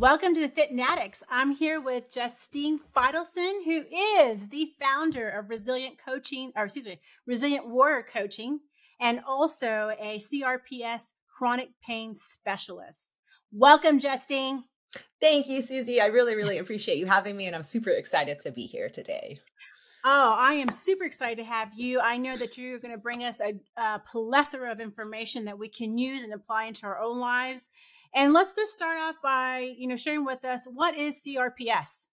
Welcome to the Fitnatics. I'm here with Justine Fidelson, who is the founder of Resilient Warrior Coaching, and also a CRPS chronic pain specialist. Welcome, Justine. Thank you, Susie. I really appreciate you having me, and I'm super excited to be here today. Oh, I am super excited to have you. I know that you're going to bring us a plethora of information that we can use and apply into our own lives. And let's just start off by, sharing with us, what is CRPS?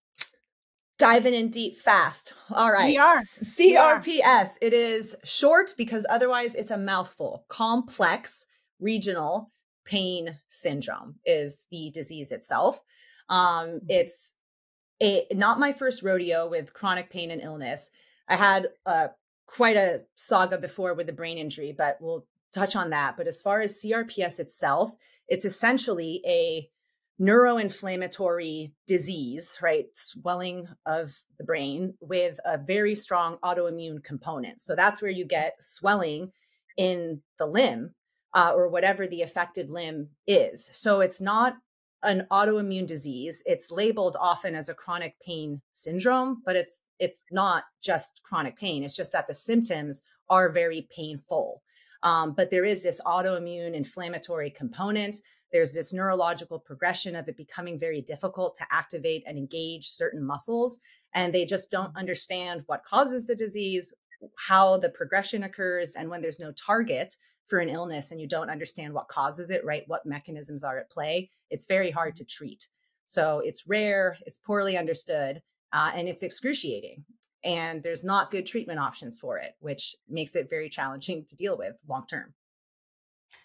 Diving in deep fast. All right. We are. CRPS. It is short because otherwise it's a mouthful. Complex regional pain syndrome is the disease itself. It's not my first rodeo with chronic pain and illness. I had quite a saga before with a brain injury, but we'll touch on that. But as far as CRPS itself, it's essentially a neuroinflammatory disease, right? Swelling of the brain with a very strong autoimmune component. So that's where you get swelling in the limb or whatever the affected limb is. So it's not an autoimmune disease. It's labeled often as a chronic pain syndrome, but it's not just chronic pain. It's just that the symptoms are very painful. But there is this autoimmune inflammatory component. There's this neurological progression of it becoming very difficult to activate and engage certain muscles. And they just don't understand what causes the disease, how the progression occurs. And when there's no target for an illness and you don't understand what causes it, right? What mechanisms are at play, it's very hard to treat. So it's rare, it's poorly understood, and it's excruciating. And there's not good treatment options for it, which makes it very challenging to deal with long term.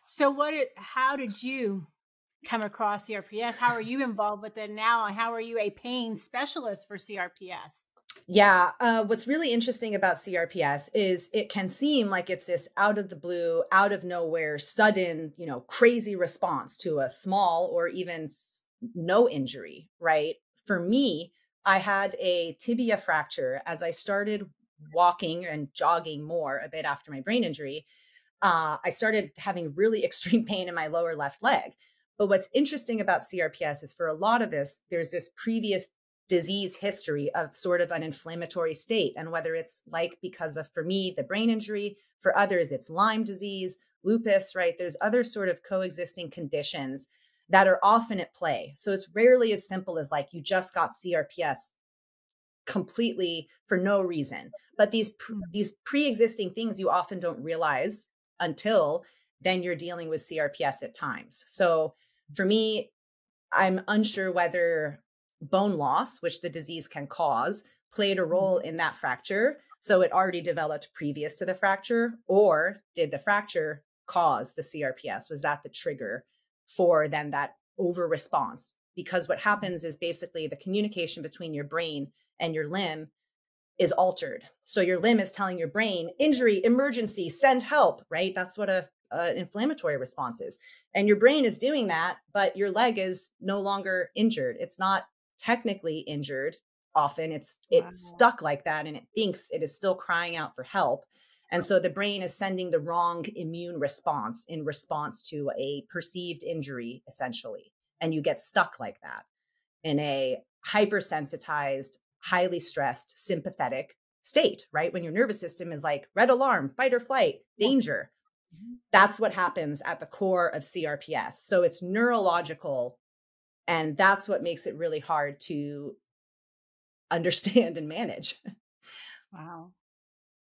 So how did you come across CRPS? How are you involved with it now? And how are you a pain specialist for CRPS? Yeah. What's really interesting about CRPS is it can seem like it's this out of the blue, out of nowhere, sudden, crazy response to a small or even no injury, right? For me, I had a tibia fracture as I started walking and jogging more a bit after my brain injury. I started having really extreme pain in my lower left leg. But what's interesting about CRPS is for a lot of this, there's this previous disease history of sort of an inflammatory state. And whether it's like because of, for me, the brain injury, for others, it's Lyme disease, lupus, right? There's other sort of coexisting conditions that are often at play. So it's rarely as simple as like you just got CRPS completely for no reason. But these pre-existing things you often don't realize until then you're dealing with CRPS at times. So for me, I'm unsure whether bone loss, which the disease can cause, played a role in that fracture. So it already developed previous to the fracture, or did the fracture cause the CRPS? Was that the trigger for then that over response? Because what happens is basically the communication between your brain and your limb is altered. So your limb is telling your brain, injury, emergency, send help, right? That's what an inflammatory response is. And your brain is doing that, but your leg is no longer injured. It's not technically injured. Often it's stuck like that and it thinks it is still crying out for help. And so the brain is sending the wrong immune response in response to a perceived injury, essentially. And you get stuck like that in a hypersensitized, highly stressed, sympathetic state, right? When your nervous system is like red alarm, fight or flight, danger. That's what happens at the core of CRPS. So it's neurological, and that's what makes it really hard to understand and manage. Wow.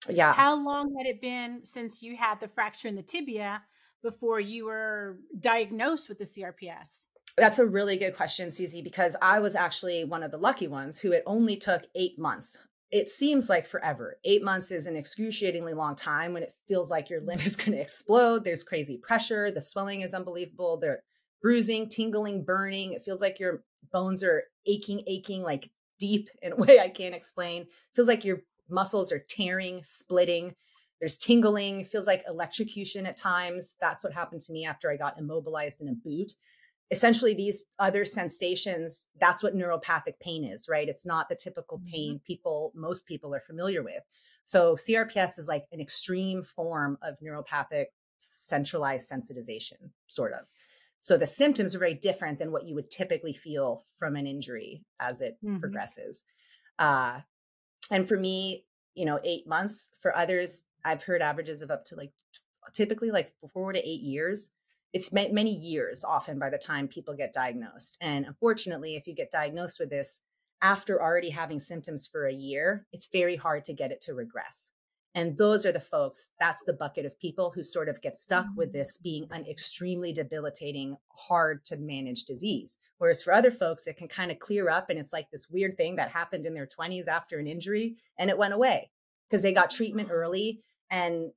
Yeah. How long had it been since you had the fracture in the tibia before you were diagnosed with the CRPS? That's a really good question, Susie, because I was actually one of the lucky ones who it only took 8 months. It seems like forever. 8 months is an excruciatingly long time when it feels like your limb is going to explode. There's crazy pressure. The swelling is unbelievable. They're bruising, tingling, burning. It feels like your bones are aching, like deep in a way I can't explain. It feels like your muscles are tearing, splitting. There's tingling. It feels like electrocution at times. That's what happened to me after I got immobilized in a boot. Essentially, these other sensations, that's what neuropathic pain is, right? It's not the typical pain most people are familiar with. So CRPS is like an extreme form of neuropathic centralized sensitization, sort of. So the symptoms are very different than what you would typically feel from an injury as it Hmm. progresses. Uh, and for me, 8 months. For others, I've heard averages of up to like typically like 4 to 8 years. It's many years often by the time people get diagnosed. And unfortunately, if you get diagnosed with this after already having symptoms for a year, it's very hard to get it to regress. And those are the folks, that's the bucket of people who sort of get stuck with this being an extremely debilitating, hard to manage disease. Whereas for other folks, it can kind of clear up and it's like this weird thing that happened in their 20s after an injury and it went away because they got treatment early. And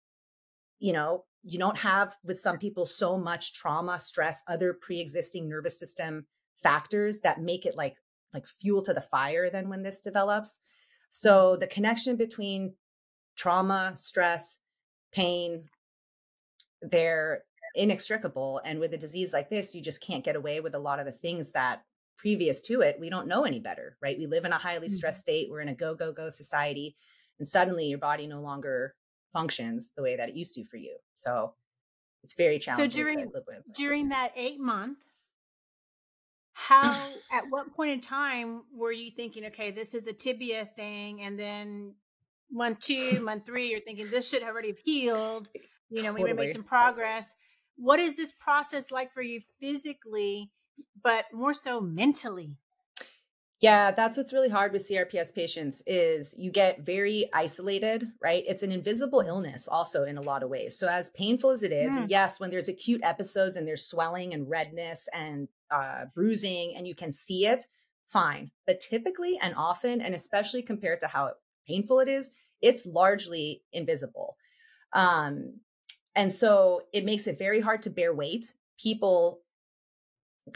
you don't have with some people so much trauma, stress, other pre-existing nervous system factors that make it like fuel to the fire then when this develops. So the connection between trauma, stress, pain, they're inextricable. And with a disease like this, you just can't get away with a lot of the things that previous to it, we don't know any better, right? We live in a highly stressed state. We're in a go, go, go society. And suddenly your body no longer functions the way that it used to for you. So it's very So challenging to live with. during that 8 month, at what point in time were you thinking, okay, this is a tibia thing, and then month 2, month 3, you're thinking this should already have healed. We would make Totally. some progress. What is this process like for you physically, but more so mentally? Yeah, that's what's really hard with CRPS patients is you get very isolated, right? It's an invisible illness also in a lot of ways. So as painful as it is, and yes, when there's acute episodes and there's swelling and redness and bruising and you can see it, fine. But typically and often, and especially compared to how painful it is, it's largely invisible. And so it makes it very hard to bear weight. People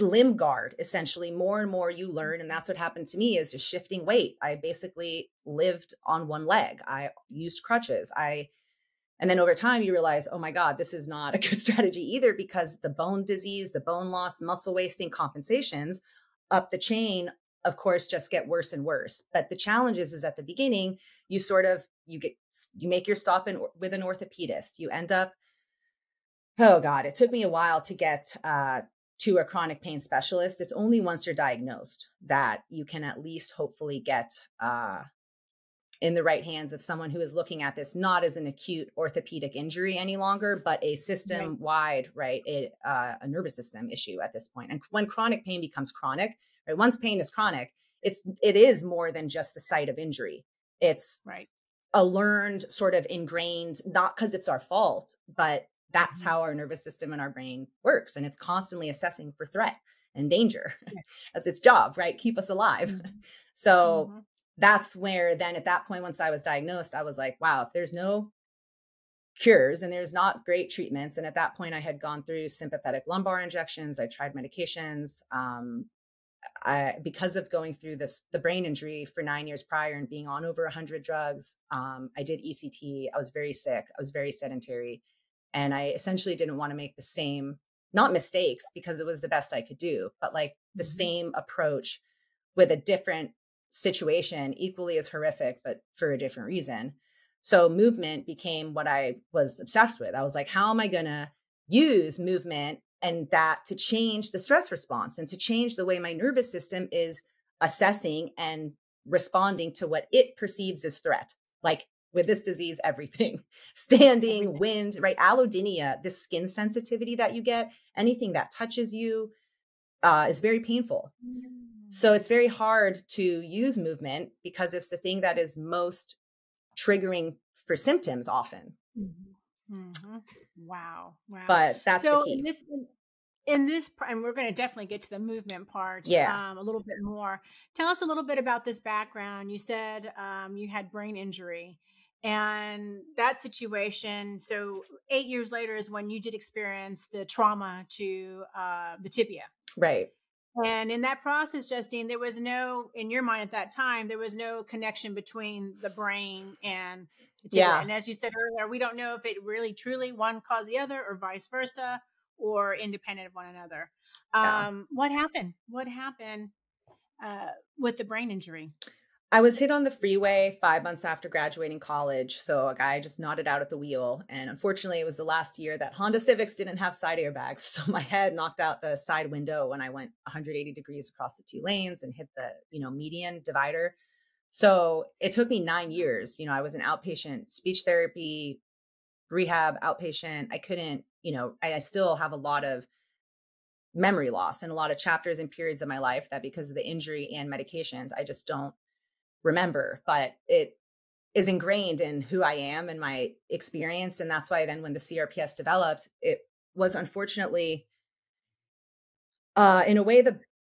limb guard, essentially. More and more you learn, and that's what happened to me, is just shifting weight. I basically lived on one leg. I used crutches. And then over time you realize, oh my God, this is not a good strategy either, because the bone disease, the bone loss, muscle wasting compensations up the chain, of course, just get worse and worse. But the challenge is at the beginning, you make your stop with an orthopedist. You end up, oh God, it took me a while to get to a chronic pain specialist. It's only once you're diagnosed that you can at least hopefully get in the right hands of someone who is looking at this not as an acute orthopedic injury any longer, but a system-wide, right, a nervous system issue at this point. And when chronic pain becomes chronic, right, once pain is chronic, it is more than just the site of injury. It's a learned, sort of ingrained, not because it's our fault, but that's how our nervous system and our brain works. And it's constantly assessing for threat and danger. That's its job, right? Keep us alive. So that's where then at that point, once I was diagnosed, I was like, wow, if there's no cures and there's not great treatments. And at that point I had gone through sympathetic lumbar injections. I tried medications. Because of going through the brain injury for 9 years prior and being on over 100 drugs, I did ECT. I was very sick. I was very sedentary. And I essentially didn't want to make the same, not mistakes, because it was the best I could do, but like the same approach with a different situation, equally as horrific, but for a different reason. So movement became what I was obsessed with. I was like, how am I going to use movement and that to change the stress response and to change the way my nervous system is assessing and responding to what it perceives as threat? Like with this disease, everything, standing, wind, right? Allodynia, this skin sensitivity that you get, anything that touches you is very painful. So it's very hard to use movement because it's the thing that is most triggering for symptoms often. Wow. But that's the key. In this, and we're going to definitely get to the movement part a little bit more. Tell us a little bit about this background. You said you had brain injury and that situation. So 8 years later is when you did experience the trauma to the tibia. Right. And in that process, Justine, there was no, in your mind at that time, there was no connection between the brain and the tibia. And as you said earlier, we don't know if it really truly one caused the other or vice versa, or independent of one another. What happened? What happened with the brain injury? I was hit on the freeway 5 months after graduating college. So a guy just nodded out at the wheel. And unfortunately, it was the last year that Honda Civics didn't have side airbags. So my head knocked out the side window when I went 180 degrees across the two lanes and hit the, median divider. So it took me 9 years. I was an outpatient speech therapy, rehab, outpatient. I couldn't, I still have a lot of memory loss and a lot of chapters and periods of my life that because of the injury and medications, I just don't remember, but it is ingrained in who I am and my experience. And that's why then when the CRPS developed, it was unfortunately, in a way,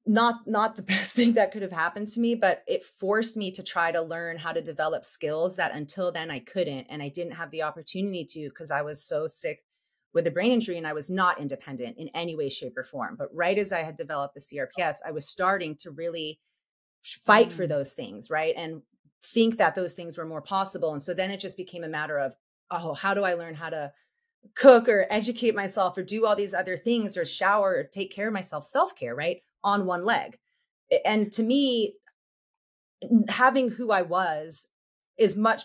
not the best thing that could have happened to me, but it forced me to try to learn how to develop skills that until then I couldn't. And I didn't have the opportunity to because I was so sick with a brain injury and I was not independent in any way, shape, or form. But right as I had developed the CRPS, I was starting to really fight for those things, right? And think that those things were more possible. And so then it just became a matter of, oh, how do I learn how to cook or educate myself or do all these other things or shower or take care of myself, self-care, right? On one leg. And to me, having who I was is much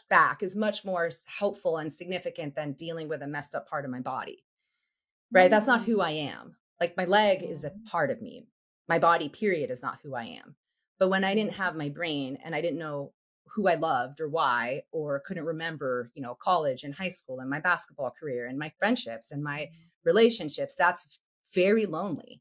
more helpful and significant than dealing with a messed up part of my body, right? That's not who I am. Like my leg is a part of me. My body, period, is not who I am. But when I didn't have my brain and I didn't know who I loved or why, or couldn't remember, college and high school and my basketball career and my friendships and my relationships, that's very lonely.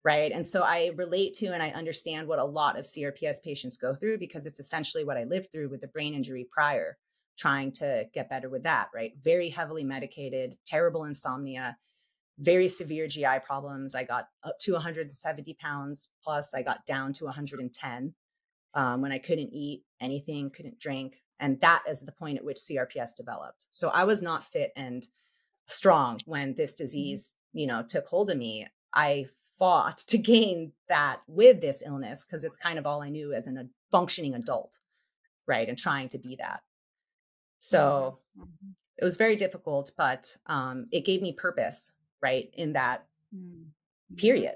Right. And so I relate to and I understand what a lot of CRPS patients go through because it's essentially what I lived through with the brain injury prior, trying to get better with that. Right. Very heavily medicated, terrible insomnia, very severe GI problems. I got up to 170 pounds plus I got down to 110 when I couldn't eat anything, couldn't drink. And that is the point at which CRPS developed. So I was not fit and strong when this disease, took hold of me. I fought to gain that with this illness because it's kind of all I knew as a functioning adult, right? And trying to be that. So it was very difficult, but it gave me purpose, right? In that period.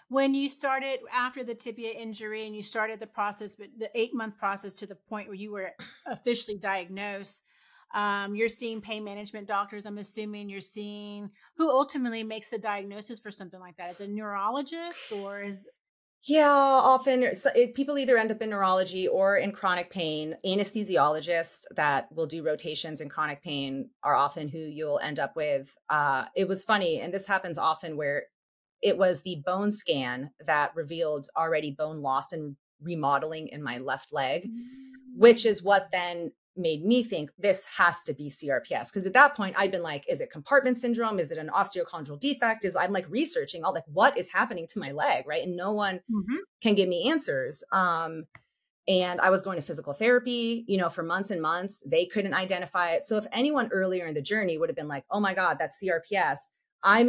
When you started after the tibia injury and you started the process, but the 8-month process to the point where you were officially diagnosed, you're seeing pain management doctors. I'm assuming you're seeing who ultimately makes the diagnosis for something like that. Is it a neurologist or is? Yeah, often people either end up in neurology or in chronic pain. Anesthesiologists that will do rotations in chronic pain are often who you'll end up with. It was funny, and this happens often where it was the bone scan that revealed already bone loss and remodeling in my left leg, which is what then made me think this has to be CRPS. Because at that point I'd been like, is it compartment syndrome? Is it an osteochondral defect? I'm like researching all like, what is happening to my leg? Right. And no one can give me answers. And I was going to physical therapy, for months and months. They couldn't identify it. So if anyone earlier in the journey would have been like, oh my God, that's CRPS, I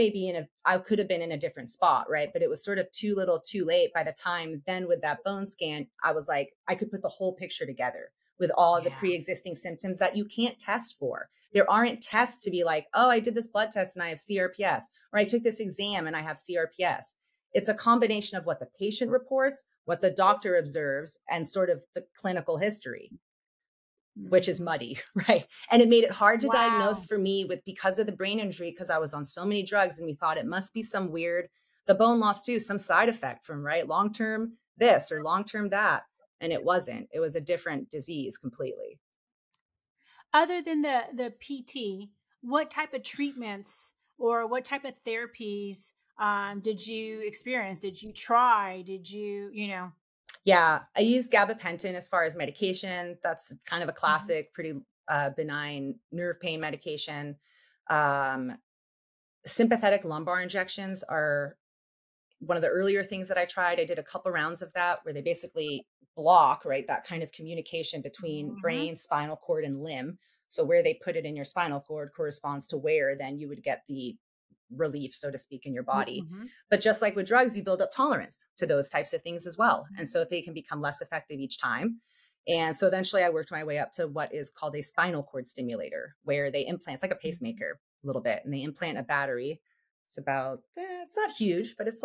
could have been in a different spot. Right. But it was sort of too little too late by the time then with that bone scan, I was like, I could put the whole picture together with all of the pre-existing symptoms that you can't test for. There aren't tests to be like, oh, I did this blood test and I have CRPS, or I took this exam and I have CRPS. It's a combination of what the patient reports, what the doctor observes, and sort of the clinical history, which is muddy, right? And it made it hard to diagnose for me because of the brain injury, because I was on so many drugs and we thought it must be some weird, the bone loss too, some side effect from, right? Long-term this or long-term that. And it wasn't. It was a different disease completely. Other than the PT, what type of treatments or what type of therapies did you experience? Did you try? Did you, Yeah, I use gabapentin as far as medication. That's kind of a classic, pretty benign nerve pain medication. Sympathetic lumbar injections are one of the earlier things that I tried. I did a couple rounds of that where they basically block, right, that kind of communication between brain, spinal cord, and limb. So where they put it in your spinal cord corresponds to where then you would get the relief, so to speak, in your body. But just like with drugs, you build up tolerance to those types of things as well. And so they can become less effective each time. And so eventually I worked my way up to what is called a spinal cord stimulator, where they implant, it's like a pacemaker a little bit, and they implant a battery. It's about, it's not huge, but it's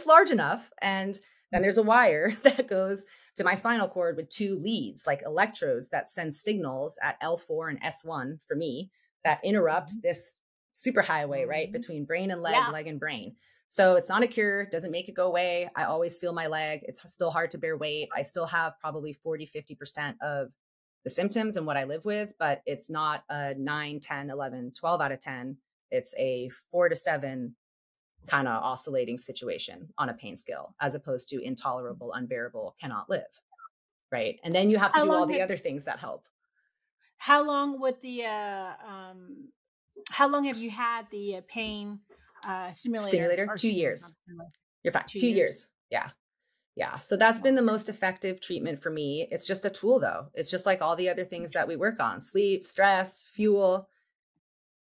large enough. And Then there's a wire that goes to my spinal cord with 2 leads, like electrodes that send signals at L4 and S1 for me that interrupt this superhighway, right? Between brain and leg, Yeah. leg and brain. So it's not a cure, doesn't make it go away. I always feel my leg. It's still hard to bear weight. I still have probably 40-50% of the symptoms and what I live with, but it's not a 9, 10, 11, 12 out of 10. It's a 4 to 7 kind of oscillating situation on a pain scale, as opposed to intolerable, unbearable, cannot live. Right. And then you have to do all the other things that help. How long would the, how long have you had the pain stimulator? 2 years. You're fine. 2 years. Yeah. Yeah. So that's been the most effective treatment for me. It's just a tool though. It's just like all the other things that we work on: sleep, stress, fuel,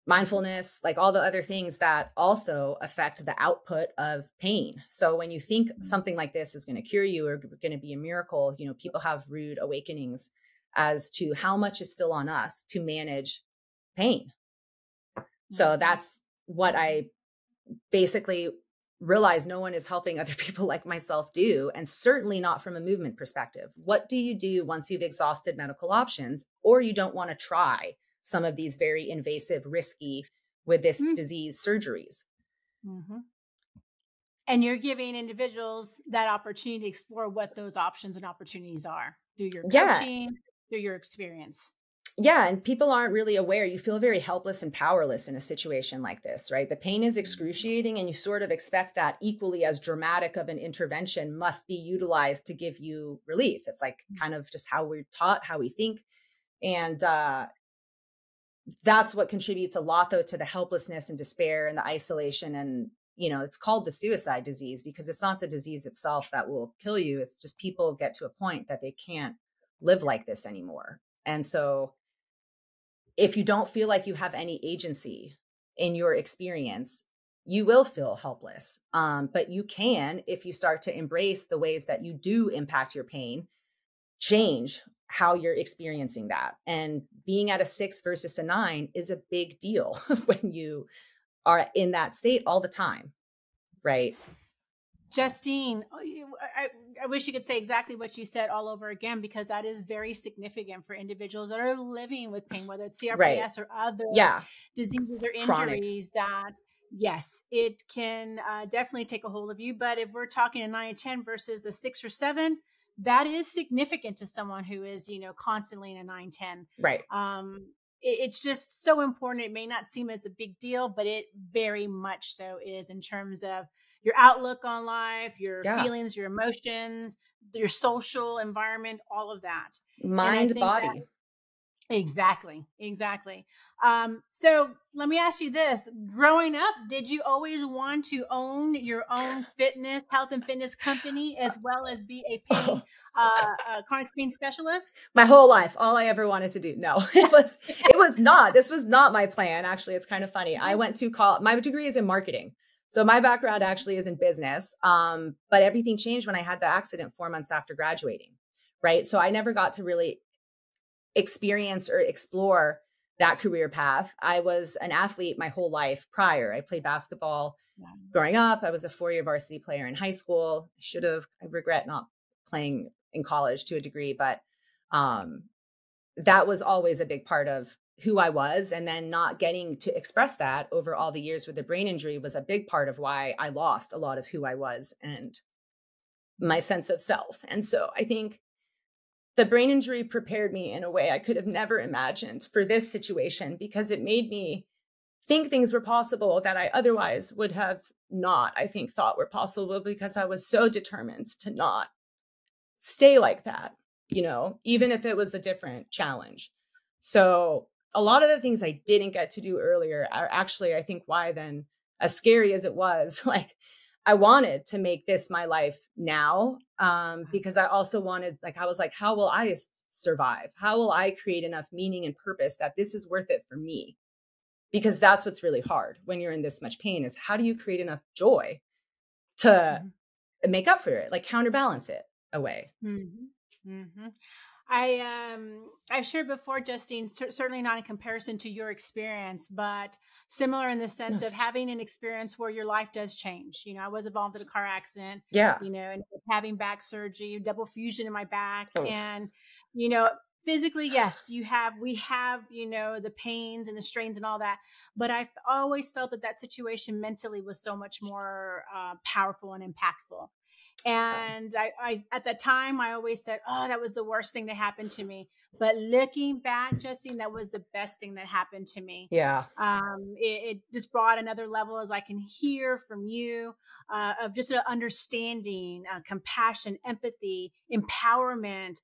mindfulness, like all the other things that also affect the output of pain. So when you think something like this is going to cure you or going to be a miracle, you know, people have rude awakenings as to how much is still on us to manage pain. So that's what I basically realize no one is helping other people like myself do, and certainly not from a movement perspective. What do you do once you've exhausted medical options, or you don't want to try some of these very invasive, risky, with this disease surgeries? And you're giving individuals that opportunity to explore what those options and opportunities are through your coaching, through your experience. Yeah. And people aren't really aware. You feel very helpless and powerless in a situation like this, right? The pain is excruciating, and you sort of expect that equally as dramatic of an intervention must be utilized to give you relief. It's like kind of just how we're taught, how we think. And that's what contributes a lot, though, to the helplessness and despair and the isolation. And, you know, it's called the suicide disease because it's not the disease itself that will kill you. It's just people get to a point that they can't live like this anymore. And so if you don't feel like you have any agency in your experience, you will feel helpless. But you can, if you start to embrace the ways that you do impact your pain, change how you're experiencing that. And being at a 6 versus a 9 is a big deal when you are in that state all the time. Right. Justine, I wish you could say exactly what you said all over again, because that is very significant for individuals that are living with pain, whether it's CRPS or other diseases or injuries. That, yes, it can definitely take a hold of you. But if we're talking a 9 and 10 versus a 6 or 7, that is significant to someone who is, you know, constantly in a 9, 10. Right. It's just so important. It may not seem as a big deal, but it very much so is, in terms of your outlook on life, your feelings, your emotions, your social environment, all of that. Mind, body. Exactly. So let me ask you this. Growing up, did you always want to own your own health and fitness company, as well as be a pain, chronic pain specialist? My whole life, all I ever wanted to do. No, it was not. This was not my plan. Actually, it's kind of funny. I went to college. My degree is in marketing. So my background actually is in business. But everything changed when I had the accident 4 months after graduating. Right. So I never got to really experience or explore that career path. I was an athlete my whole life prior. I played basketball growing up. I was a 4-year varsity player in high school. I regret not playing in college to a degree, but that was always a big part of who I was. And then not getting to express that over all the years with the brain injury was a big part of why I lost a lot of who I was and my sense of self. And so I think the brain injury prepared me in a way I could have never imagined for this situation, because it made me think things were possible that I otherwise would have not, I think, thought were possible, because I was so determined to not stay like that, you know, even if it was a different challenge. So a lot of the things I didn't get to do earlier are actually, I think, why then, as scary as it was, like, I wanted to make this my life now, because I also wanted, I was like, how will I survive? How will I create enough meaning and purpose that this is worth it for me? Because that's what's really hard when you're in this much pain, is how do you create enough joy to make up for it, like counterbalance it away? I've shared before, Justine, certainly not in comparison to your experience, but similar in the sense of Yes. having an experience where your life does change. I was involved in a car accident, Yeah. and having back surgery, double fusion in my back. Oof. And, physically, yes, we have, the pains and the strains and all that. But I've always felt that situation mentally was so much more powerful and impactful. And I at that time, I always said, oh, that was the worst thing that happened to me. But looking back, Justine, that was the best thing that happened to me. Yeah. It just brought another level, as I can hear from you, of just an understanding, compassion, empathy, empowerment,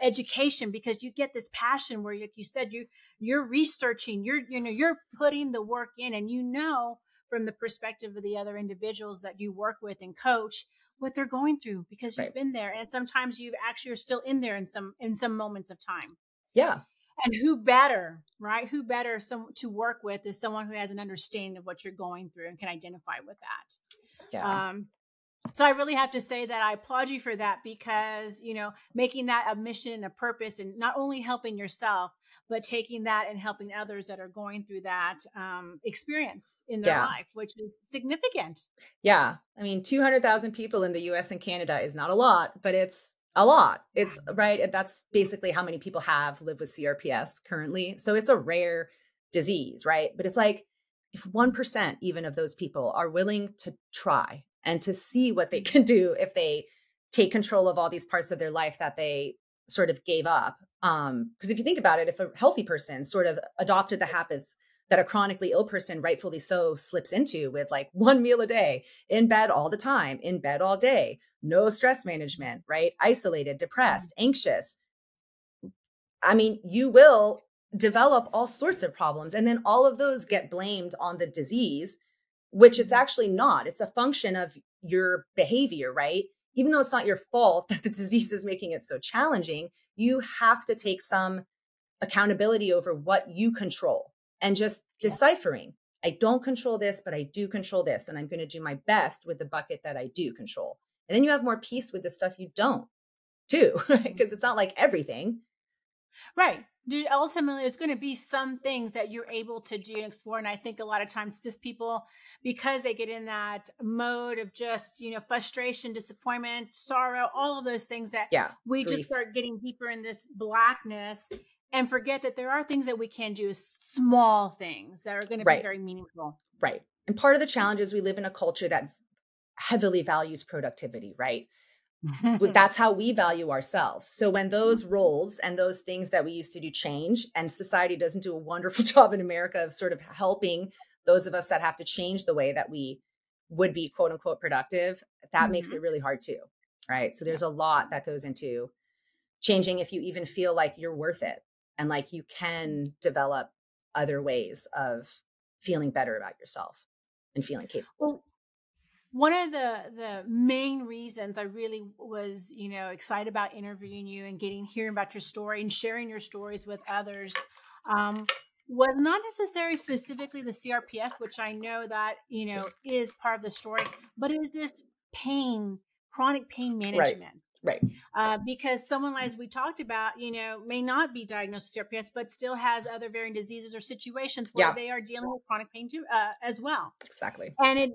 education, because you get this passion where, like you said, you're researching, you're putting the work in, and from the perspective of the other individuals that you work with and coach, what they're going through, because you've been there, and sometimes you actually are still in there in some moments of time. Yeah. And who better, right? Who better to work with is someone who has an understanding of what you're going through and can identify with that. Yeah. So I really have to say that I applaud you for that, because, making that a mission and a purpose, and not only helping yourself, but taking that and helping others that are going through that experience in their life, which is significant. Yeah. I mean, 200,000 people in the US and Canada is not a lot, but it's a lot. It's right. That's basically how many people live with CRPS currently. So it's a rare disease, right? But it's like, if 1% even of those people are willing to try and to see what they can do if they take control of all these parts of their life that they sort of gave up. Because if you think about it, if a healthy person sort of adopted the habits that a chronically ill person, rightfully so, slips into, with like one meal a day, in bed all the time, in bed all day, no stress management, right? Isolated, depressed, anxious. I mean, you will develop all sorts of problems. And then all of those get blamed on the disease, which it's actually not. It's a function of your behavior, right? Even though it's not your fault that the disease is making it so challenging, you have to take some accountability over what you control and just deciphering. I don't control this, but I do control this. And I'm going to do my best with the bucket that I do control. And then you have more peace with the stuff you don't too, right? Because it's not like everything. Right. Ultimately, there's going to be some things that you're able to do and explore. And I think a lot of times just people, because they get in that mode of just, frustration, disappointment, sorrow, all of those things that we grief. Just start getting deeper in this blackness and forget that there are things that we can do, small things that are going to be very meaningful. Right. And part of the challenge is we live in a culture that heavily values productivity, right? That's how we value ourselves. So when those roles and those things that we used to do change, and society doesn't do a wonderful job in America of sort of helping those of us that have to change the way that we would be quote unquote productive, that makes it really hard too, right? So there's a lot that goes into changing if you even feel like you're worth it and like you can develop other ways of feeling better about yourself and feeling capable. Well, one of the main reasons I really was, excited about interviewing you and hearing about your story and sharing your stories with others was not necessarily specifically the CRPS, which I know that, is part of the story, but it was this chronic pain management. Right. Because someone, as we talked about, may not be diagnosed with CRPS, but still has other varying diseases or situations where they are dealing with chronic pain too, as well. Exactly. And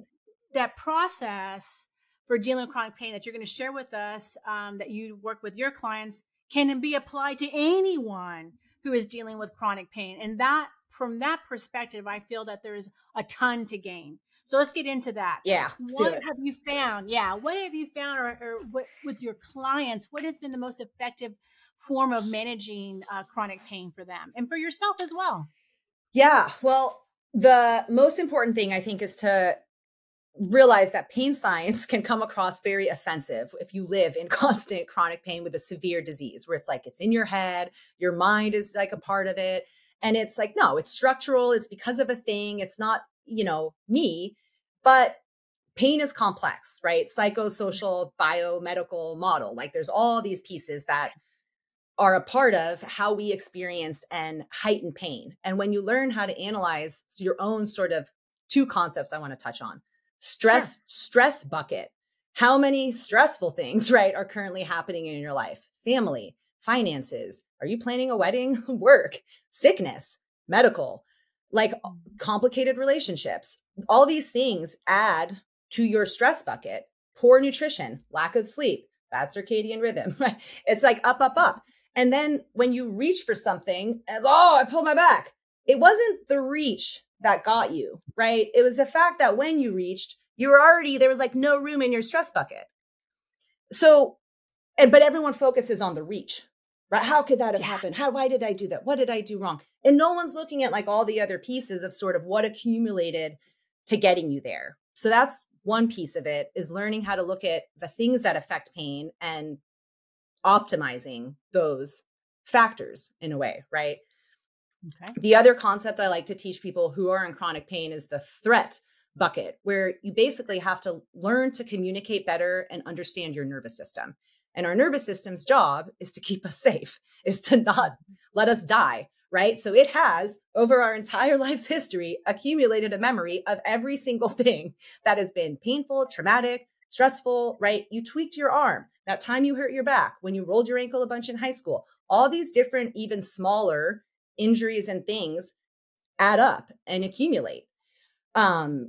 that process for dealing with chronic pain that you're going to share with us, that you work with your clients, can be applied to anyone who is dealing with chronic pain. And that, from that perspective, I feel that there's a ton to gain. So let's get into that. Yeah. What have you found? Yeah. What have you found, or what, with your clients, what has been the most effective form of managing chronic pain for them and for yourself as well? Yeah. Well, the most important thing I think is to realize that pain science can come across very offensive if you live in constant chronic pain with a severe disease, where it's like, it's in your head, your mind is like a part of it. And it's like, no, it's structural. It's because of a thing. It's not, me, but pain is complex, right? Psychosocial, biomedical model. Like there's all these pieces that are a part of how we experience and heighten pain. And when you learn how to analyze your own sort of two concepts I want to touch on, stress bucket. How many stressful things, right, are currently happening in your life? Family, finances. Are you planning a wedding? Work, sickness, medical, like complicated relationships. All these things add to your stress bucket. Poor nutrition, lack of sleep, bad circadian rhythm, right? It's like up, up, up. And then when you reach for something, it's, oh, I pulled my back. It wasn't the reach that got you, right? It was the fact that when you reached, you were already, there was like no room in your stress bucket. So, but everyone focuses on the reach, right? How could that have happened? Why did I do that? What did I do wrong? And no one's looking at like all the other pieces of sort of what accumulated to getting you there. So that's one piece of it, is learning how to look at the things that affect pain and optimizing those factors in a way, right? Okay. The other concept I like to teach people who are in chronic pain is the threat bucket, where you basically have to learn to communicate better and understand your nervous system. And our nervous system's job is to keep us safe, is to not let us die, right? So it has, over our entire life's history, accumulated a memory of every single thing that has been painful, traumatic, stressful, right? You tweaked your arm, that time you hurt your back, when you rolled your ankle a bunch in high school. All these different, even smaller injuries and things add up and accumulate. Oh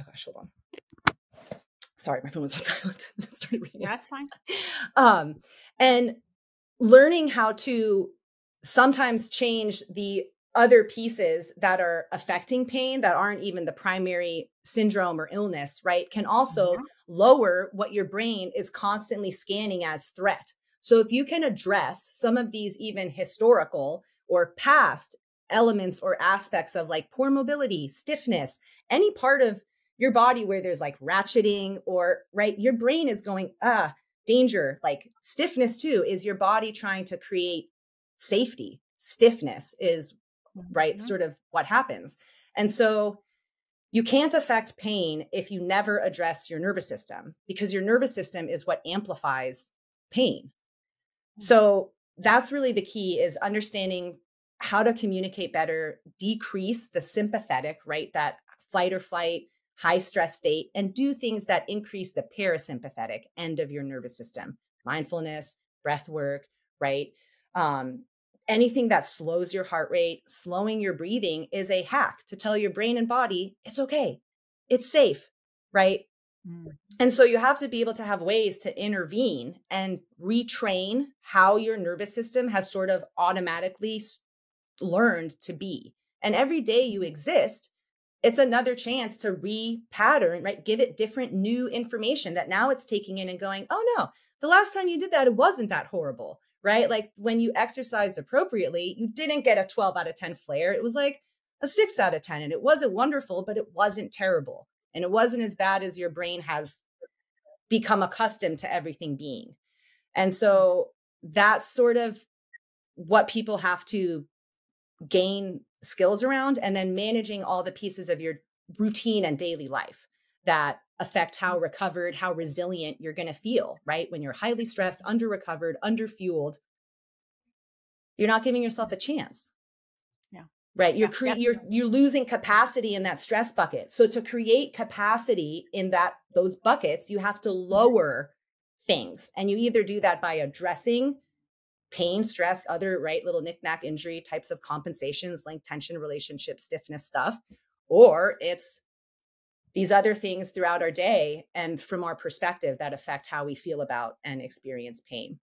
gosh, hold on. Sorry, my phone was on silent. It started ringing. That's fine. And learning how to sometimes change the other pieces that are affecting pain that aren't even the primary syndrome or illness, right, can also lower what your brain is constantly scanning as threat. So if you can address some of these even historical or past elements or aspects of like poor mobility, stiffness, any part of your body where there's like ratcheting or, right, your brain is going, danger. Like stiffness too is your body trying to create safety. Stiffness is, right, sort of what happens. And so you can't affect pain if you never address your nervous system, because your nervous system is what amplifies pain. So that's really the key, is understanding how to communicate better, decrease the sympathetic, right, that fight or flight, high stress state, and do things that increase the parasympathetic end of your nervous system. Mindfulness, breath work, right? Anything that slows your heart rate, slowing your breathing is a hack to tell your brain and body, it's okay, it's safe, right? And so you have to be able to have ways to intervene and retrain how your nervous system has sort of automatically learned to be. And every day you exist, it's another chance to repattern, right? Give it different new information that now it's taking in and going, oh no, the last time you did that, it wasn't that horrible, right? Like when you exercised appropriately, you didn't get a 12 out of 10 flare. It was like a 6 out of 10. And it wasn't wonderful, but it wasn't terrible. And it wasn't as bad as your brain has become accustomed to everything being. And so that's sort of what people have to gain skills around, and then managing all the pieces of your routine and daily life that affect how recovered, how resilient you're going to feel, right? When you're highly stressed, under recovered, under fueled, you're not giving yourself a chance. Yeah. Right. You're losing capacity in that stress bucket. So to create capacity in those buckets, you have to lower things. And you either do that by addressing pain, stress, other, right, little knick-knack injury types of compensations, length, tension, relationship, stiffness stuff, or it's these other things throughout our day and from our perspective that affect how we feel about and experience pain.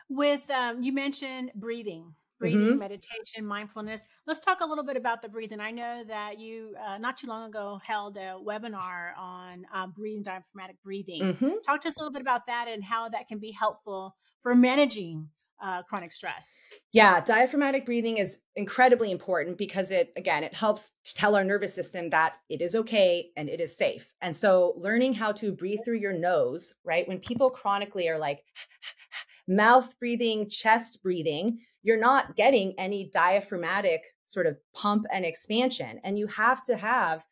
With, you mentioned breathing, meditation, mindfulness. Let's talk a little bit about the breathing. I know that you, not too long ago, held a webinar on breathing, diaphragmatic breathing. Talk to us a little bit about that and how that can be helpful for managing chronic stress. Yeah, diaphragmatic breathing is incredibly important because it helps tell our nervous system that it is okay and it is safe. And so learning how to breathe through your nose, right? When people chronically are like mouth breathing, chest breathing, you're not getting any diaphragmatic sort of pump and expansion. And you have to have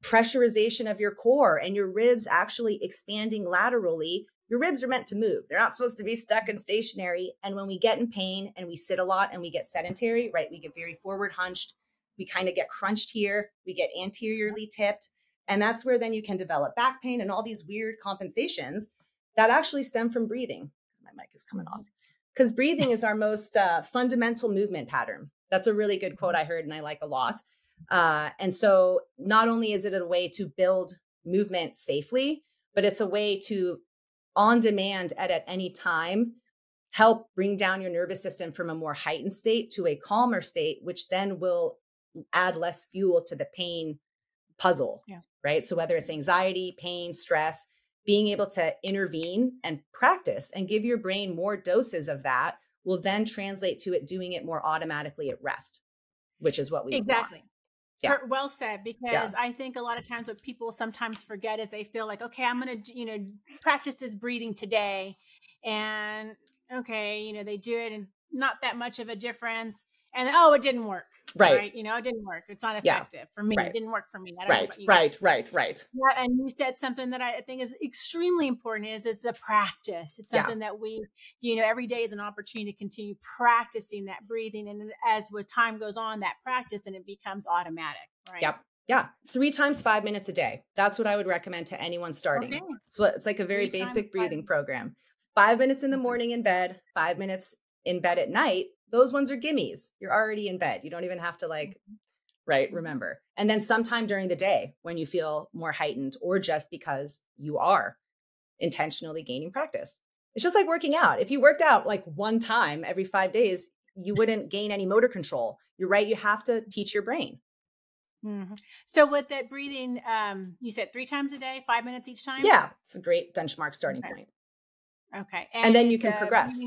pressurization of your core and your ribs actually expanding laterally. Your ribs are meant to move. They're not supposed to be stuck and stationary. And when we get in pain and we sit a lot and we get sedentary, right, we get very forward hunched. We kind of get crunched here. We get anteriorly tipped. And that's where then you can develop back pain and all these weird compensations that actually stem from breathing. My mic is coming off. because breathing is our most fundamental movement pattern. That's a really good quote I heard and I like a lot. And so not only is it a way to build movement safely, but it's a way to, on demand at any time, help bring down your nervous system from a more heightened state to a calmer state, which then will add less fuel to the pain puzzle, right? So whether it's anxiety, pain, stress, being able to intervene and practice and give your brain more doses of that will then translate to it doing it more automatically at rest, which is what we exactly want. Yeah. Well said, because I think a lot of times what people sometimes forget is they feel like, okay, I'm going to, practice this breathing today. And okay, they do it and not that much of a difference. And then, it didn't work. Right. It didn't work. It's not effective for me. Right. It didn't work for me. Right. Yeah, and you said something that I think is extremely important is the practice. It's something that we, every day is an opportunity to continue practicing that breathing. And as with time goes on, that practice, then it becomes automatic. Right. Yep. Yeah. 3 times 5 minutes a day. That's what I would recommend to anyone starting. Okay. So it's like a very basic breathing program. 5 minutes in the morning in bed, 5 minutes in bed at night. Those ones are gimmies. You're already in bed. You don't even have to remember. And then sometime during the day when you feel more heightened or just because you are intentionally gaining practice. It's just like working out. If you worked out like one time every 5 days, you wouldn't gain any motor control. You're right. You have to teach your brain. Mm-hmm. So with that breathing, you said 3 times a day, 5 minutes each time? Yeah. It's a great benchmark starting point. Okay. And then you can progress.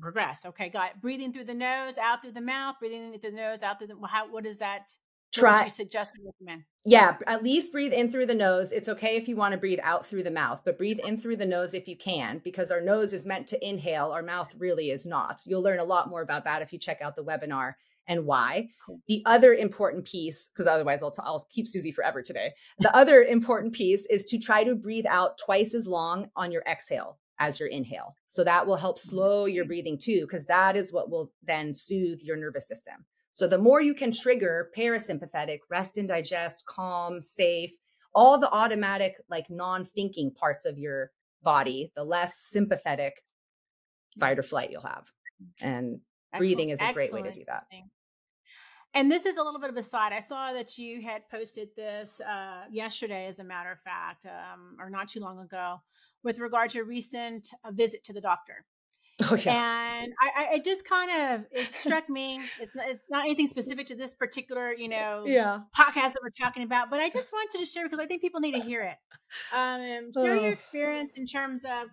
Progress. Okay, got it. Breathing through the nose, out through the mouth, breathing through the nose, out through the, what is that? Try. What would you suggest or recommend? Yeah, at least breathe in through the nose. It's okay if you want to breathe out through the mouth, but breathe in through the nose if you can, because our nose is meant to inhale. Our mouth really is not. You'll learn a lot more about that if you check out the webinar and why. Cool. The other important piece, because otherwise I'll keep Susie forever today. The other important piece is to try to breathe out twice as long on your exhale as your inhale. So that will help slow your breathing too, because that is what will then soothe your nervous system. So the more you can trigger parasympathetic, rest and digest, calm, safe, all the automatic, non-thinking parts of your body, the less sympathetic fight or flight you'll have. And breathing is a great way to do that. And this is a little bit of a side. I saw that you had posted this yesterday, as a matter of fact, or not too long ago, with regard to a recent visit to the doctor. Oh, yeah. And I just it struck me. It's not anything specific to this particular, podcast that we're talking about, but I just wanted to share because I think people need to hear it. Share your experience in terms of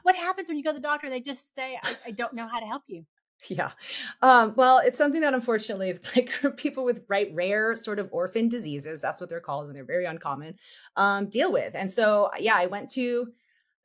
what happens when you go to the doctor. They just say, I don't know how to help you. Yeah. Well, it's something that unfortunately, people with rare sort of orphan diseases, that's what they're called when they're very uncommon, deal with. And so,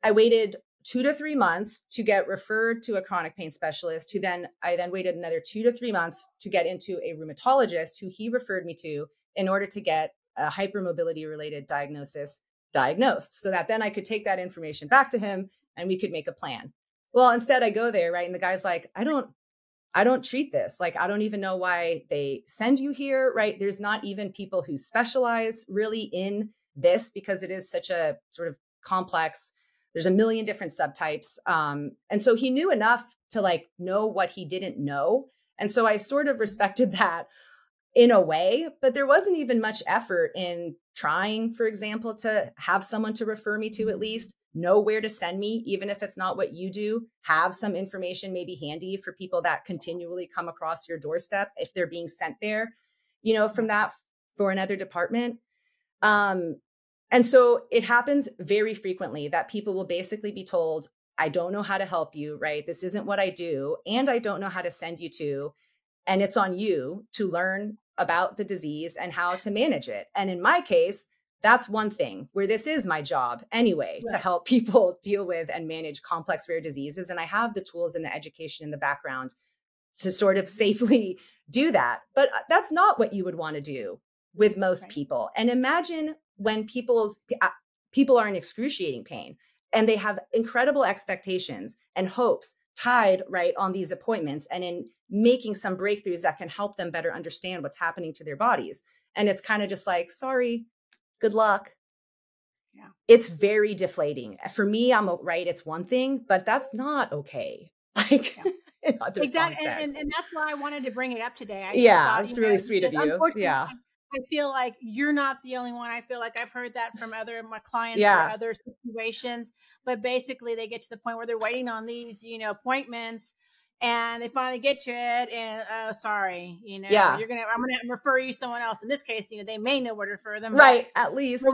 I waited 2 to 3 months to get referred to a chronic pain specialist I then waited another 2 to 3 months to get into a rheumatologist who he referred me to in order to get a hypermobility related diagnosis diagnosed so that then I could take that information back to him and we could make a plan. Well, instead I go there, right? And the guy's like, I don't treat this. I don't even know why they send you here, right? There's not even people who specialize really in this because it is such a sort of complex. There's a million different subtypes. And so he knew enough to know what he didn't know. And so I sort of respected that in a way, but there wasn't even much effort in trying, for example, to have someone to refer me to at least, know where to send me, even if it's not what you do, have some information maybe handy for people that continually come across your doorstep if they're being sent there, from that for another department. And so it happens very frequently that people will basically be told, I don't know how to help you, right? This isn't what I do. And I don't know how to send you to. And it's on you to learn about the disease and how to manage it. And in my case, that's one thing where this is my job anyway, to help people deal with and manage complex rare diseases. And I have the tools and the education in the background to sort of safely do that. But that's not what you would want to do with most people. And imagine when people are in excruciating pain and they have incredible expectations and hopes tied right on these appointments and in making some breakthroughs that can help them better understand what's happening to their bodies. And it's kind of just sorry, good luck. it's very deflating. For me, right, it's one thing, but that's not okay. Like in other Exactly. contexts. And that's why I wanted to bring it up today. I just Yeah, thought, it's really sweet of you. unfortunately, Yeah. I feel like you're not the only one. I feel like I've heard that from other my clients Yeah. for other situations. But basically, they get to the point where they're waiting on these, appointments, and they finally get to it, and sorry, Yeah. I'm gonna refer you someone else. In this case, they may know where to refer them, right? At least,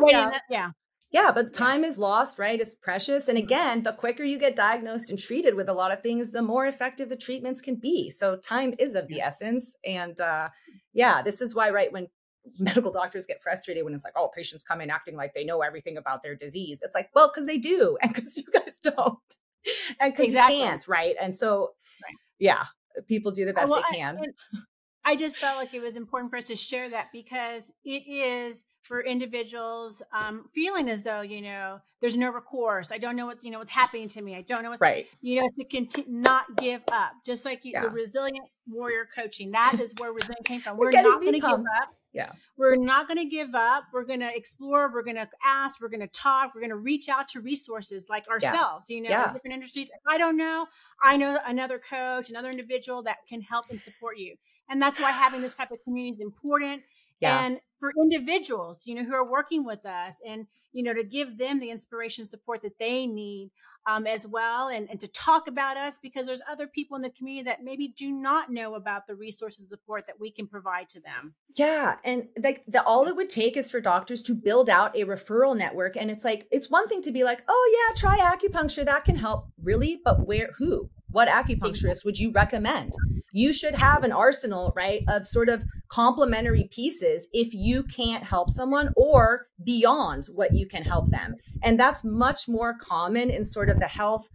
yeah, but time is lost, right? It's precious. And again, the quicker you get diagnosed and treated with a lot of things, the more effective the treatments can be. So time is of the essence. And this is why, right, when medical doctors get frustrated when it's like, oh, patients come in acting like they know everything about their disease. It's like, well, because they do, and because you guys don't, and because you can't, right? And so, people do the best they can. I just felt like it was important for us to share that because it is for individuals feeling as though, there's no recourse. I don't know what's happening to me. I don't know what, to not give up. Just like the Resilient Warrior Coaching, that is where Resilient came from. We're not going to give up. Yeah. We're not going to give up. We're going to explore. We're going to ask. We're going to talk. We're going to reach out to resources like ourselves, different industries. If I don't know, I know another coach, another individual that can help and support you. And that's why having this type of community is important. Yeah. And for individuals, who are working with us and, to give them the inspiration and support that they need as well. And to talk about us because there's other people in the community that maybe do not know about the resources and support that we can provide to them. Yeah. And all it would take is for doctors to build out a referral network. And it's like, it's one thing to be like, oh yeah, try acupuncture. That can help. Really? But who? What acupuncturist would you recommend? You should have an arsenal, right, of sort of complementary pieces if you can't help someone or beyond what you can help them. And that's much more common in sort of the health,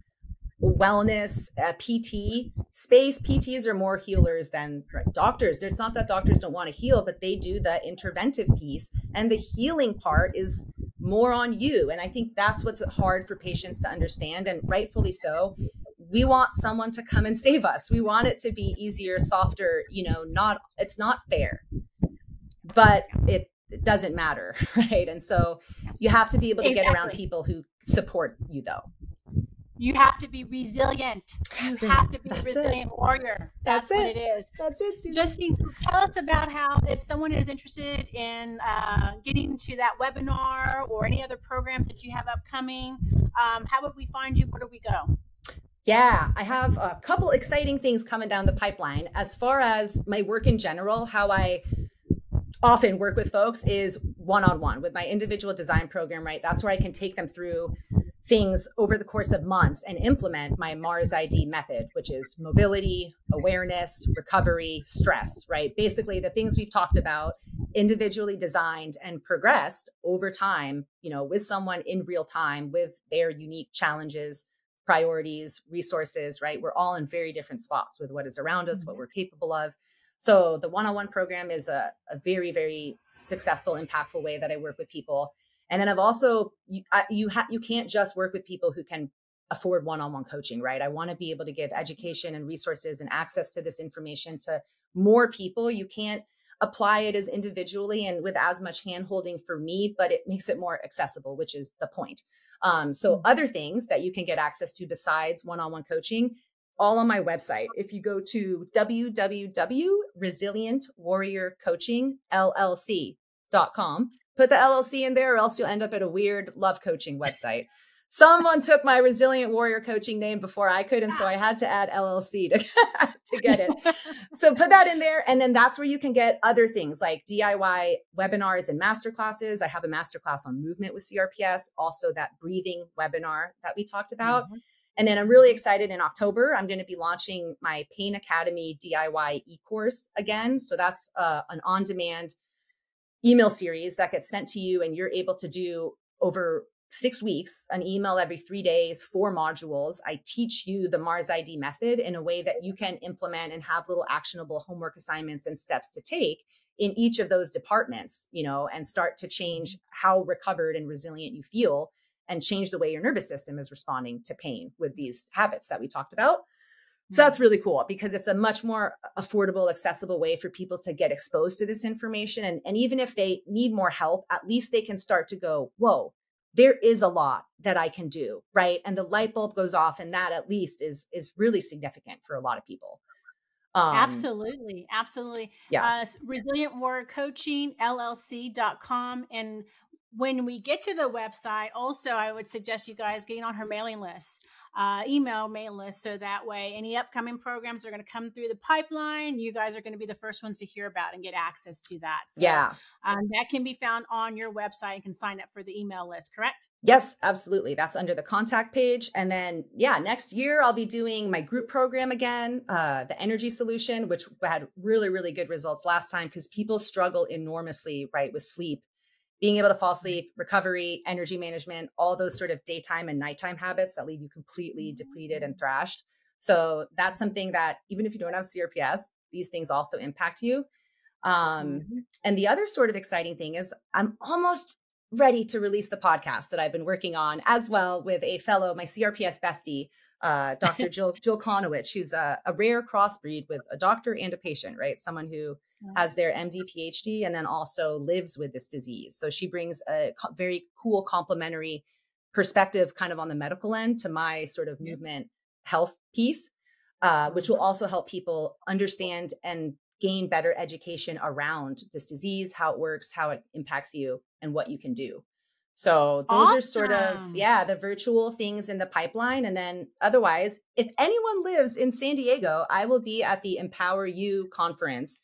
wellness, PT space. PTs are more healers than doctors. It's not that doctors don't want to heal, but they do the interventive piece. And the healing part is more on you. And I think that's what's hard for patients to understand, and rightfully so. We want someone to come and save us. We want it to be easier, softer, it's not fair, but it doesn't matter. Right. And so you have to be able to get around people who support you though. You have to be resilient. You have to be a resilient warrior. That's what it is. That's it. Susan. Justine, tell us about how, if someone is interested in getting to that webinar or any other programs that you have upcoming, how would we find you? Where do we go? Yeah, I have a couple exciting things coming down the pipeline. As far as my work in general, how I often work with folks is one-on-one with my individual design program, right? That's where I can take them through things over the course of months and implement my Mars ID method, which is mobility, awareness, recovery, stress, right? Basically the things we've talked about, individually designed and progressed over time, with someone in real time with their unique challenges, priorities, resources, right? We're all in very different spots with what is around us, what we're capable of. So the one-on-one program is a very, very successful, impactful way that I work with people. And then I've also, you can't just work with people who can afford one-on-one coaching, right? I want to be able to give education and resources and access to this information to more people. You can't apply it as individually and with as much hand-holding for me, but it makes it more accessible, which is the point. So other things that you can get access to besides one-on-one coaching, all on my website. If you go to www.resilientwarriorcoachingllc.com, put the LLC in there or else you'll end up at a weird love coaching website. Someone took my Resilient Warrior Coaching name before I could. And so I had to add LLC to get it. So put that in there. And then that's where you can get other things like DIY webinars and masterclasses. I have a masterclass on movement with CRPS, also that breathing webinar that we talked about. Mm-hmm. And then I'm really excited in October, I'm going to be launching my Pain Academy DIY e-course again. So that's an on-demand email series that gets sent to you and you're able to do over 6 weeks, an email every 3 days, 4 modules. I teach you the Mars ID method in a way that you can implement and have little actionable homework assignments and steps to take in each of those departments, and start to change how recovered and resilient you feel and change the way your nervous system is responding to pain with these habits that we talked about. So that's really cool because it's a much more affordable, accessible way for people to get exposed to this information. And even if they need more help, at least they can start to go, whoa, there is a lot that I can do, right? And the light bulb goes off, and that at least is really significant for a lot of people. Absolutely. Absolutely. Yeah. Resilient Warrior Coaching, LLC.com. And when we get to the website, also, I would suggest you guys getting on her mailing list, email mailing list. So that way, any upcoming programs are going to come through the pipeline. You guys are going to be the first ones to hear about and get access to that. So, yeah. That can be found on your website. You can sign up for the email list, correct? Yes, absolutely. That's under the contact page. And then, yeah, next year I'll be doing my group program again, the Energy Solution, which had really, really good results last time because people struggle enormously, right, with sleep, being able to fall asleep, recovery, energy management, all those sort of daytime and nighttime habits that leave you completely depleted and thrashed. So that's something that even if you don't have CRPS, these things also impact you. And the other sort of exciting thing is I'm almost ready to release the podcast that I've been working on as well with a fellow, my CRPS bestie, Dr. Jill Konowich, who's a rare crossbreed with a doctor and a patient, right? Someone who has their MD, PhD, and then also lives with this disease. So she brings a very cool complementary perspective kind of on the medical end to my sort of movement health piece, which will also help people understand and gain better education around this disease, how it works, how it impacts you, and what you can do. So those are sort of, the virtual things in the pipeline. And then otherwise, if anyone lives in San Diego, I will be at the Empower You conference,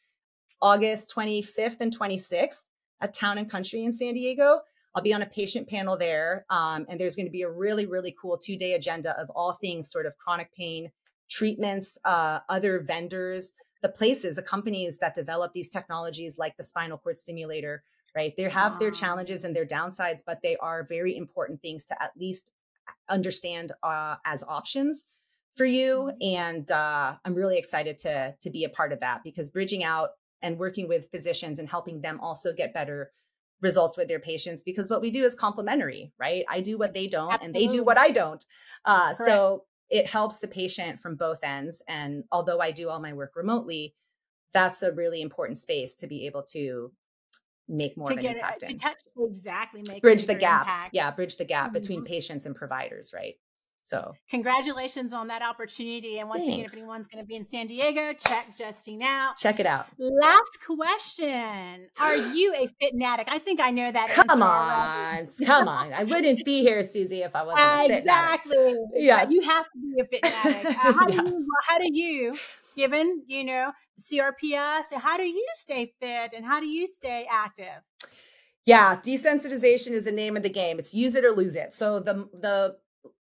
August 25th and 26th at Town and Country in San Diego. I'll be on a patient panel there. And there's going to be a really, really cool 2-day agenda of all things sort of chronic pain, treatments, other vendors, the companies that develop these technologies like the spinal cord stimulator, right? They have their challenges and their downsides, but they are very important things to at least understand as options for you. And I'm really excited to be a part of that because bridging out and working with physicians and helping them also get better results with their patients, because what we do is complementary, right? I do what they don't. Absolutely. And they do what I don't. So it helps the patient from both ends. And although I do all my work remotely, that's a really important space to be able to make more of an impact in. Bridge the gap. Impact. Yeah, bridge the gap between patients and providers, right? So congratulations on that opportunity. And once again, if anyone's going to be in San Diego, check Justine out. Check it out. Last question. Are you a fit addict? I think I know that Come on. I wouldn't be here, Susie, if I wasn't a fit addict. Exactly. Yes. You have to be a fit addict. How do you, given, CRPS, how do you stay fit and how do you stay active? Yeah. Desensitization is the name of the game. It's use it or lose it. So the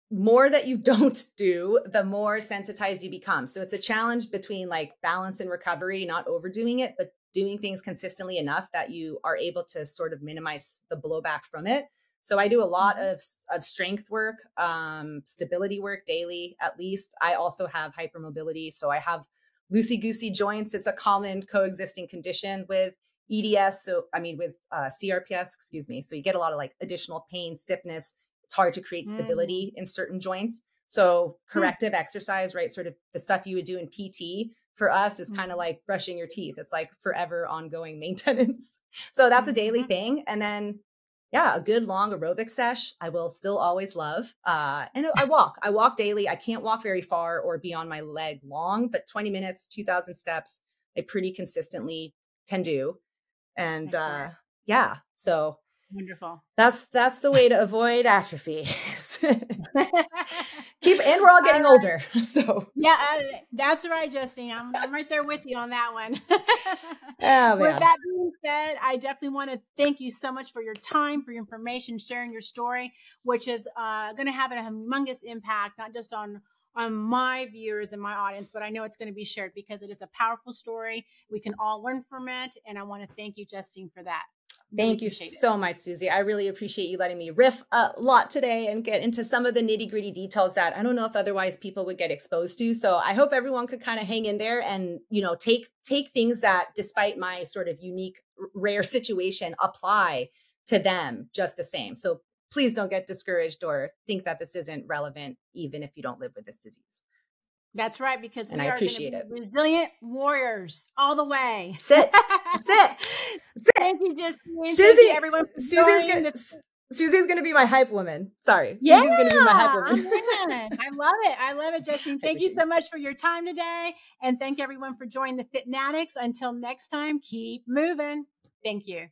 more that you don't do, the more sensitized you become. So it's a challenge between like balance and recovery, not overdoing it, but doing things consistently enough that you are able to sort of minimize the blowback from it. So I do a lot of strength work, stability work daily, at least. I also have hypermobility. So I have loosey-goosey joints. It's a common coexisting condition with EDS. With CRPS, excuse me. So you get a lot of like additional pain, stiffness. It's hard to create stability in certain joints. So corrective exercise, right? Sort of the stuff you would do in PT for us is kind of like brushing your teeth. It's like forever ongoing maintenance. So that's a daily thing. And then, a good long aerobic sesh, I will still always love. And I walk daily. I can't walk very far or be on my leg long, but 20 minutes, 2,000 steps, I pretty consistently can do. And so wonderful. That's the way to avoid atrophy. And we're all getting older. So that's right, Justine. I'm right there with you on that one. With that being said, I definitely want to thank you so much for your time, for your information, sharing your story, which is going to have a humongous impact, not just on my viewers and my audience, but I know it's going to be shared because it is a powerful story. We can all learn from it. And I want to thank you, Justine, for that. Thank you so much, Susie. I really appreciate you letting me riff a lot today and get into some of the nitty-gritty details that I don't know if otherwise people would get exposed to. So I hope everyone could kind of hang in there and, take things that despite my sort of unique, rare situation, apply to them just the same. So please don't get discouraged or think that this isn't relevant, even if you don't live with this disease. That's right, because we are resilient warriors all the way. That's it. That's it. Thank you, Justine. Susie, everyone. Susie's going to be my hype woman. Sorry. Yeah, Susie's going to be my hype woman. I love it. I love it, Justine. Thank you so much for your time today. And thank everyone for joining the Fitnatics. Until next time, keep moving. Thank you.